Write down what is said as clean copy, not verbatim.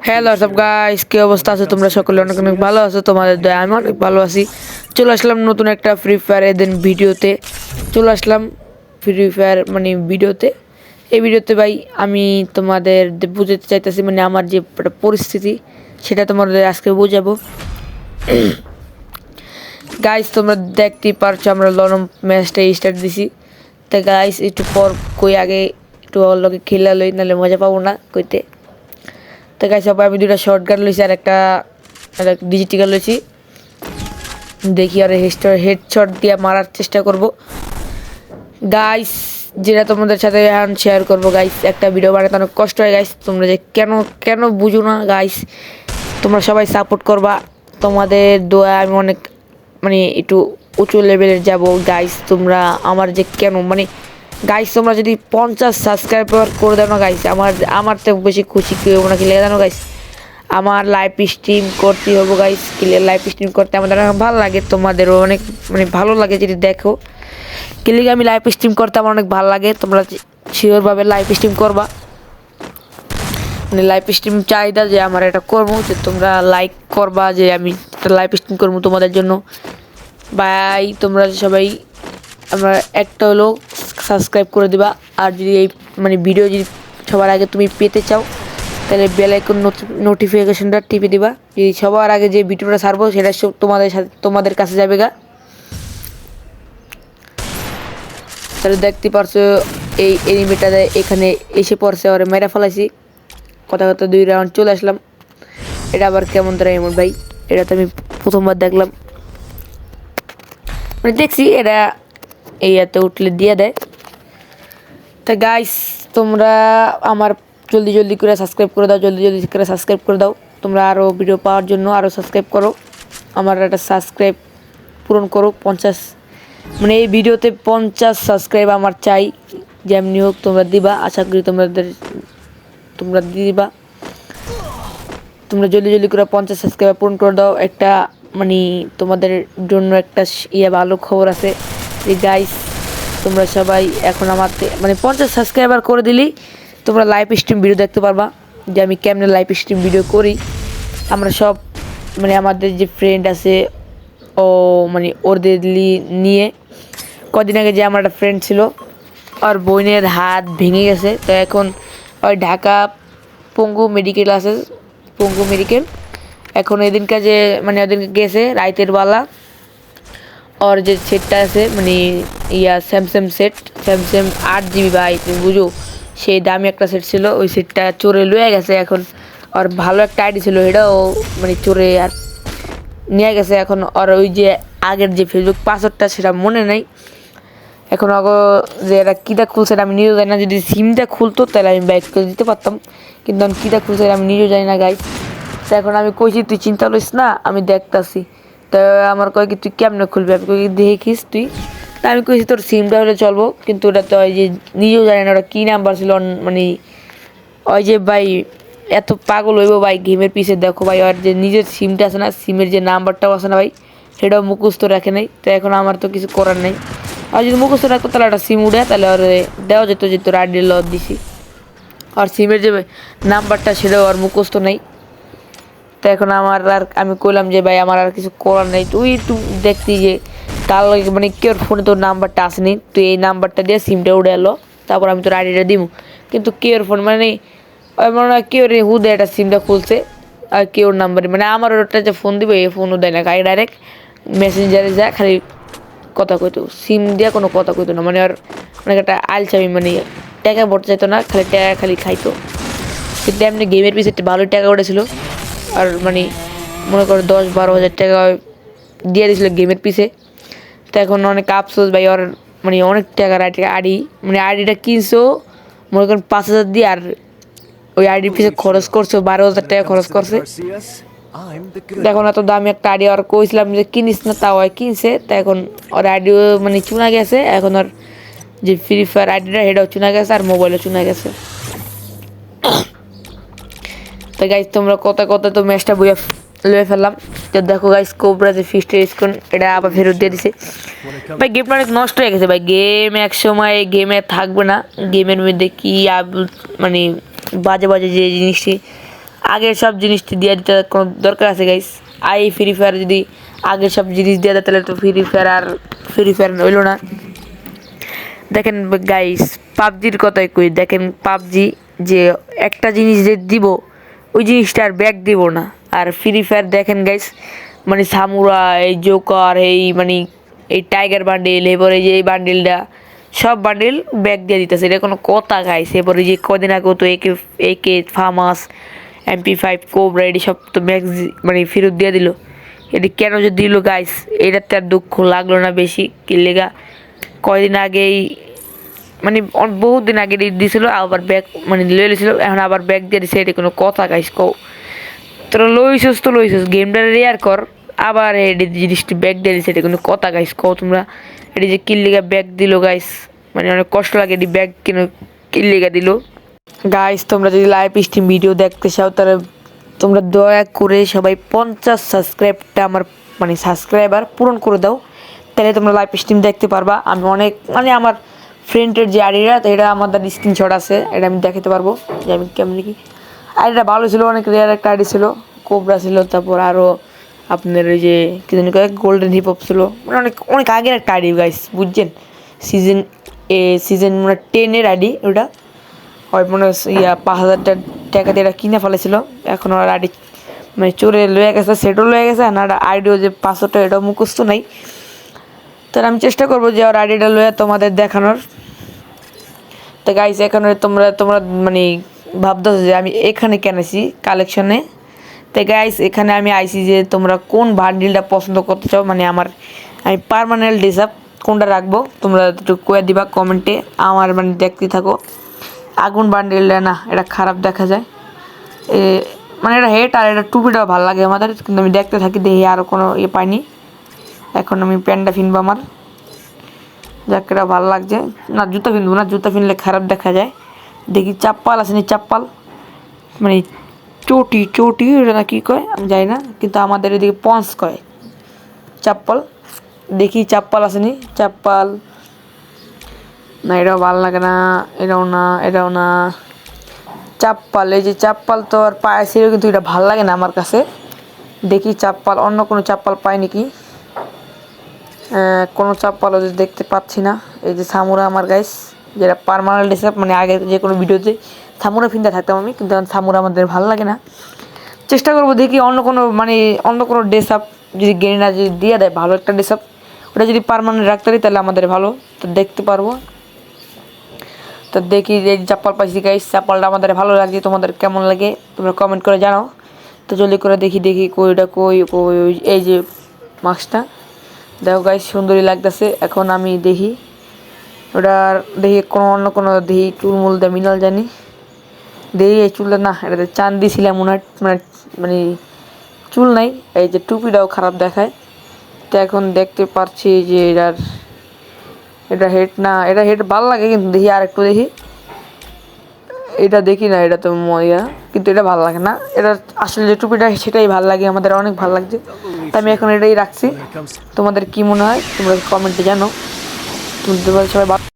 Hello সব guys, কি অবস্থা আছে তোমরা সকলে? অনেক অনেক ভালো আছো, তোমাদের দয়া আমি অনেক ভালো আছি। চলে আসলাম নতুন একটা ফ্রি ফায়ার এদিন ভিডিওতে। চলে আসলাম ফ্রি ফায়ার মানে ভিডিওতে। এই ভিডিওতে ভাই আমি তোমাদের বুঝাতে চাইতেছি, মানে আমার যে পরিস্থিতি সেটা তোমাদের আজকে বুঝাবো। গাইস তোমরা দেখতেই পারছো আমরা লরম ম্যাচটা স্টার্ট দিছি। তা গাইস একটু পর কই আগে একটু ওর লগে খেলা লই, নাহলে মজা পাবো না কইতে। তো গাইস সবাই আমি দুইটা শর্ট গান লইছি আর একটা ডিজিটাল লইছি। দেখি আর হেডশট দিয়ে মারার চেষ্টা করব গাইস, যেটা তোমাদের সাথে এখন শেয়ার করব গাইস। একটা ভিডিও বানাতে অনেক কষ্ট হয় গাইস, তোমরা যে কেন কেন বুঝো না গাইস। তোমরা সবাই সাপোর্ট করবা, তোমাদের দোয়া আমি অনেক মানে একটু উঁচু লেভেলের যাব গাইস। তোমরা আমার যে কেন মানে গাইস, তোমরা যদি 50 সাবস্ক্রাইবার করে দাও না গাইস, আমার তো বেশি খুশি কি হবো না, কি লেগে জানো গাইস। আমার লাইভ স্ট্রিম করতে হবে গাইস, ক্লিয়ার লাইভ স্ট্রিম করতে আমাদের অনেক ভালো লাগে, তোমাদেরও অনেক মানে ভালো লাগে যদি দেখো। ক্লিয়ার আমি লাইভ স্ট্রিম করতে আমার অনেক ভালো লাগে, তোমরা শিওরভাবে লাইভ স্ট্রিম করবা। মানে লাইভ স্ট্রিম চাহিদা যে আমার এটা করবো, যে তোমরা লাইক করবা যে আমি একটা লাইভ স্ট্রিম করবো তোমাদের জন্য ভাই। তোমরা সবাই আমরা একটা হলো সাবস্ক্রাইব করে দিবা। আর যদি এই মানে ভিডিও যদি সবার আগে তুমি পেতে চাও, তাহলে বেল আইকন নোটিফিকেশনটা টিপে দিবা। যদি সবার আগে যে ভিডিওটা ছাড়বো সেটা সব তোমাদের কাছে যাবে গা। তাহলে দেখতে পারছো এই এনিমিটা এখানে এসে পড়ছে, ওরে মেরা ফেলাইছি। কথা কথা 2 রাউন্ড চলে আসলাম। এটা আবার কেমন তারা এমন ভাই, এটা তো আমি প্রথমবার দেখলাম, মানে দেখছি এটা এই এতে উঠলে দিয়ে দেয়। তা গাইস তোমরা আমার জলদি জলদি করে সাবস্ক্রাইব করে দাও, জলদি জলদি করে সাবস্ক্রাইব করে দাও। তোমরা আরও ভিডিও পাওয়ার জন্য আরও সাবস্ক্রাইব করো, আমার একটা সাবস্ক্রাইব পূরণ করো 50, মানে এই ভিডিওতে 50 সাবস্ক্রাইব আমার চাই। যেমনি হোক তোমরা দিবা, আশা করি তোমরা দিবা। তোমরা জলদি জলদি করে 50 সাবস্ক্রাইব পূরণ করে দাও। একটা মানে তোমাদের জন্য একটা ভালো খবর আছে যে গাইস, তোমরা সবাই এখন আমার মানে 50 সাবস্ক্রাইবার করে দিলেই তোমরা লাইভ স্ট্রিম ভিডিও দেখতে পারবা, যে আমি কেমনে লাইভ স্ট্রিম ভিডিও করি। আমরা সব মানে আমাদের যে ফ্রেন্ড আছে ও মানে ওদের নিয়ে কদিন আগে যে আমার একটা ফ্রেন্ড ছিল, আর বোনের হাত ভেঙে গেছে, তো এখন ওই ঢাকা পঙ্গু মেডিকেল আছে, পঙ্গু মেডিকেল। এখন এদিনকে যে মানে ওদিনকে গেছে রাইতের বেলা, ওর যে সেটটা আছে মানে স্যামসাং সেট, স্যামসাং 8GB ভাই তুমি বুঝো, সেই দামি একটা সেট ছিল, ওই সেটটা চোরে লয়ে গেছে। এখন আর ভালো একটা আইডি ছিল, এটাও মানে চোরে আর নিয়ে গেছে। এখন আর ওই যে আগের যে ফেসবুক পাসওয়ার্ডটা সেটা মনে নেই। এখন আগে যে এরা কীটা খুলছে আমি নিজেও জানি না, যদি সিমটা খুলতো তাহলে আমি বাইক করে দিতে পারতাম, কিন্তু আমি কীটা খুলছে আমি নিজেও জানি না গাইস। তো এখন আমি কইছি তুই চিন্তা করিস না, আমি দেখতাছি। তো আমার কয় কি তুই কেমনে খুলবি, আমি কই দেখিস তুই। তা আমি কইছি তোর সিমটা হলে চলবো, কিন্তু ওটা তো ওই যে নিজেও জানি না ওটা কী নাম্বার ছিল, মানে ওই যে ভাই এত পাগল হইব ভাই গেমের পিছে। দেখো ভাই ওর যে নিজের সিমটা আছে না, সিমের যে নাম্বারটাও আছে না ভাই, সেটাও মুখস্থ রাখে নাই। তো এখন আমার তো কিছু করার নেই, আর যদি মুখস্থ রাখতো তাহলে একটা সিম উঠে তাহলে আর দেওয়া যেত যে তোর আইডি লস দিছি। আর সিমের যে নাম্বারটা সেটাও আর মুখস্থ নেই। তো এখন আমার আর আমি কইলাম যে ভাই আমার আর কিছু করার নেই, তুই একটু দেখতি যে কার মানে কেউ ফোনে তোর নাম্বারটা আসেনি, তুই এই নাম্বারটা দিয়ে সিমটা উঠে এলো, তারপর আমি তোর আইডিটা দিব। কিন্তু কেউর ফোন মানে মনে হয় কেউ হুদে একটা সিমটা খুলছে, আর কেউর নাম্বারে মানে আমার ওটা যে ফোন দিব এই ফোনও দেয় না, খালি ডাইরেক্ট মেসেঞ্জারে যায়, খালি কথা কইতো, সিম দিয়ে কোনো কথা কইতো না। মানে আর অনেক একটা আলচামি, মানে টাকা ভরতে চাইতো না, খালি টাকা খালি খাইতো। কিন্তু এমনি গেমের পিছিয়ে ভালোই টাকা উঠেছিল, আর মানে মনে করো 10-12 হাজার টাকা দিয়ে দিয়েছিল গেমের পিছে। তো এখন অনেক আফসোস ভাই, ওর মানে অনেক টাকার আইডি, মানে আইডিটা কিনছো মনে করেন 5,000 দিয়ে, আর ওই আইডির পিছিয়ে খরচ করছো 12,000 টাকা খরচ করছে। এখন এত দামি একটা আইডি আর কইছিলাম যে কিনিস না, তাও কিনছে। তা এখন ওর আইডিও মানে চুনা গেছে, এখন ওর যে ফ্রি ফায়ার আইডিটা সেটাও চুনা গেছে, আর মোবাইলও চুনা গেছে। তো গাইজ তোমরা কথা তো ম্যাচটা বইয়া লয়ে ফেললাম। তো দেখো গাইজ কোবরা যে ফিস্টের স্কোন এটা আবার ফেরত দিয়ে দিছে ভাই। গেমটা অনেক নষ্ট হয়ে গেছে ভাই, গেম এক সময় গেমে থাকবে না। গেমের মধ্যে কি মানে বাজে বাজে যে জিনিসটি আগের সব জিনিসটি দিয়ে দিতে কোনো দরকার আছে গাইস। ফ্রি ফায়ার যদি আগের সব জিনিস দিয়ে দেয় তাহলে তো ফ্রি ফায়ার হইলো না। দেখেন গাইস, পাবজির কথাই কই, দেখেন পাবজি যে একটা জিনিস যে দিব ওই জিনিসটা আর ব্যাক দিব না। আর ফ্রি ফায়ার দেখেন গাইস, মানে সামুরা, এই জোকার, এই মানে এই টাইগার বান্ডিল, এরপরে যে এই বান্ডিলটা সব বান্ডিল ব্যাক দিয়ে দিতেছে, এটা কোনো কথা গাইস। এরপরে যে কদিন আগেও তো একে ফার্মাস, MP5 কোবরা এটি সব তো ম্যাক্স মানে ফেরত দিয়ে দিল। এটি কেন যে দিল গাইস, এটাতে আর দুঃখ লাগলো না বেশি কি লেগা। কয়দিন আগেই মানে বহুত দিন আগে দিয়েছিল, আবার ব্যাগ মানে লয়ে লিছিল, এখন আবার ব্যাগ দিয়ে দিছে, এটা কোনো কথা গাইস কও। তোরা লইছিস গেমটা রেয়ার কর, আবার এই জিনিসটি ব্যাগ দিয়ে দিছে, এটা কোনো কথা গাইস কও তোমরা। এটি যে কিল্লিগা ব্যাগ দিল গাইস, মানে অনেক কষ্ট লাগে এটি ব্যাগ কেন কিল্লিগা দিল। গাইস তোমরা যদি লাইভ স্ট্রিম ভিডিও দেখতে চাও তাহলে তোমরা দয়া করে সবাই 50 সাবস্ক্রাইবটা আমার মানে সাবস্ক্রাইবার পূরণ করে দাও, তাহলে তোমরা লাইভ স্ট্রিম দেখতে পারবা। আমি অনেক মানে আমার ফ্রেন্ডের যে আইডিটা এটা আমাদের স্ক্রিনশট আছে, এটা আমি দেখাতে পারবো যে আমি কেমনি কি। আইডিটা ভালো ছিল, অনেক রেয়ার একটা আইডি ছিল, কোবরা ছিল, তারপর আরও আপনার ওই যে কী জানি কয়েক গোল্ডেন হিপ হপ ছিল, মানে অনেক অনেক আগের একটা আইডি গাইস, বুঝছেন। সিজন মানে 10-এর আইডি ওটা, হয় মনে ইয়া 5,000 টাকা দিয়ে এটা কিনে ফেলেছিল। এখন ওর আইডি মানে চোরে লয়ে গেছে, সেটও লয়ে গেছে, আর আইডিও যে 500 টাকা এটাও মুখস্থ নাই। তাহলে আমি চেষ্টা করবো যে ওর আইডিটা লয়ে তোমাদের দেখানোর। তো গাইস এখানে তোমরা তোমরা মানে ভাবতেছো যে আমি এখানে কেন আছি কালেকশনে। তো গাইস এখানে আমি আইছি যে তোমরা কোন বান্ডিলটা পছন্দ করতে চাও, মানে আমি পার্মানেন্ট ডিসাপ কোনটা রাখবো তোমরা একটু কয়ে দিবা কমেন্টে, আমার মানে দেখতে থাকো। আগুন বান্ডিলটা না, এটা খারাপ দেখা যায়, মানে এটা হেড আর এটা টুপিটাও ভালো লাগে আমাদের, কিন্তু আমি দেখতে থাকি দেখি আরও কোনো ইয়ে পাইনি। এখন আমি প্যান্টটা কিনবো, আমার জ্যাকেটটা ভালো লাগছে না, জুতা কিনবো না, জুতা কিনলে খারাপ দেখা যায়। দেখি চাপ্পাল আসেনি, চাপ্পাল মানে চটি এটা না কী কয় আমি জানি না, কিন্তু আমাদের এদিকে পন্স কয় চাপ্পাল। দেখি চাপ্পাল আসেনি, চাপ্পাল না, এটাও ভালো লাগে না, এটাও না চাপ্পাল। এই যে চাপ্পাল তো আর পায়ে ছিল, কিন্তু এটা ভালো লাগে না আমার কাছে। দেখি চাপ্পাল অন্য কোনো চাপ্পাল পাই নাকি, কোনো চাপ্পালও যে দেখতে পাচ্ছি না। এই যে সামুরা আমার গাইস, যেটা পার্মানেন্ট হিসাব, মানে আগে যে কোনো ভিডিওতে সামুরা ফিনতে থাকতাম আমি, কিন্তু সামুরা আমাদের ভালো লাগে না। চেষ্টা করবো দেখি অন্য কোনো ড্রেস আপ যদি গেরিনা যদি দিয়ে দেয় ভালো একটা ড্রেস আপ, ওটা যদি পার্মানেন্ট রাখতে পারি তাহলে আমাদের ভালো, তো দেখতে পারবো। তো দেখি যে চাপ্পাল পাইছি গাইস, চাপ্পালটা আমাদের ভালো লাগছে, তোমাদের কেমন লাগে তোমরা কমেন্ট করে জানাও। তো জলদি করে দেখি কইটা কই এই যে মাস্কটা দেখো গাইস, সুন্দরই লাগতেছে। এখন আমি দেখি ওটার দেখি অন্য কোনো দেখি চুলমুল দিয়ে মিনাল জানি, দেখি এই চুলটা না, এটাতে চান্দি ছিলাম মনে হয়, মানে চুল নাই। এই যে টুপিটাও খারাপ দেখায়। তো এখন দেখতে পারছি যে এটা হেড না, এটা হেড ভালো লাগে, কিন্তু দেখি আর একটু দেখি, এটা দেখি না, এটা তো মজা, কিন্তু এটা ভালো লাগে না। এটা আসলে যে টুপিটা সেটাই ভালো লাগে, আমাদের অনেক ভালো লাগছে, তো আমি এখন এটাই রাখছি। তোমাদের কি মনে হয় তোমরা কমেন্টে জানো। সবাই